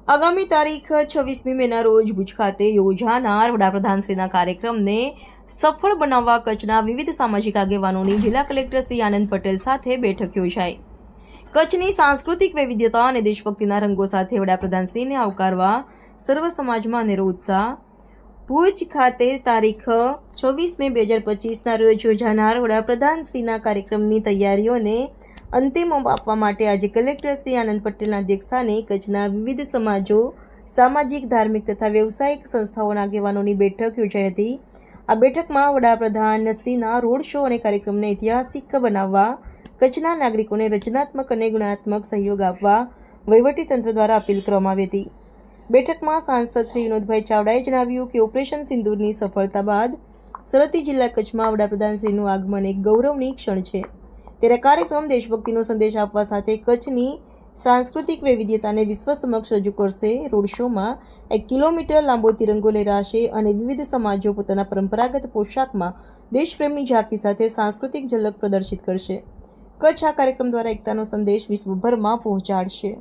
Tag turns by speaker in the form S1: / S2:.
S1: આગામી તારીખ 26મી મેના રોજ ભુજ ખાતે યોજાનાર વડાપ્રધાનશ્રીના કાર્યક્રમને સફળ બનાવવા કચ્છના વિવિધ સામાજિક આગેવાનોની જિલ્લા કલેક્ટર શ્રી આનંદ પટેલ સાથે બેઠક યોજાઈ। કચ્છની સાંસ્કૃતિક વૈવિધ્યતા અને દેશભક્તિના રંગો સાથે વડાપ્રધાનશ્રીને આવકારવા સર્વ સમાજમાં અનેરો ઉત્સાહ। ભુજ ખાતે તારીખ 26 મે 2025ના રોજ યોજાનાર વડાપ્રધાનશ્રીના કાર્યક્રમની તૈયારીઓને અંતિમ ઓપ આપવા માટે આજે કલેક્ટર શ્રી આનંદ પટેલના અધ્યક્ષસ્થાને કચ્છના વિવિધ સમાજો, સામાજિક, ધાર્મિક તથા વ્યવસાયિક સંસ્થાઓના આગેવાનોની બેઠક યોજાઈ હતી। આ બેઠકમાં વડાપ્રધાનશ્રીના રોડ શો અને કાર્યક્રમને ઐતિહાસિક બનાવવા કચ્છના નાગરિકોને રચનાત્મક અને ગુણાત્મક સહયોગ આપવા વહીવટીતંત્ર દ્વારા અપીલ કરવામાં આવી હતી। બેઠકમાં સાંસદ શ્રી વિનોદભાઈ ચાવડાએ જણાવ્યું કે ઓપરેશન સિંદૂરની સફળતા બાદ સરહદી જિલ્લા કચ્છમાં વડાપ્રધાનશ્રીનું આગમન એક ગૌરવની ક્ષણ છે। ત્યારે કાર્યક્રમ દેશભક્તિનો સંદેશ આપવા સાથે કચ્છની સાંસ્કૃતિક વૈવિધ્યતાને વિશ્વ સમક્ષ રજૂ કરશે। રોડ શોમાં 1 કિલોમીટર લાંબો તિરંગો લહેરાશે અને વિવિધ સમાજો પોતાના પરંપરાગત પોશાકમાં દેશપ્રેમની ઝાંખી સાથે સાંસ્કૃતિક ઝલક પ્રદર્શિત કરશે। કચ્છ આ કાર્યક્રમ દ્વારા એકતાનો સંદેશ વિશ્વભરમાં પહોંચાડશે।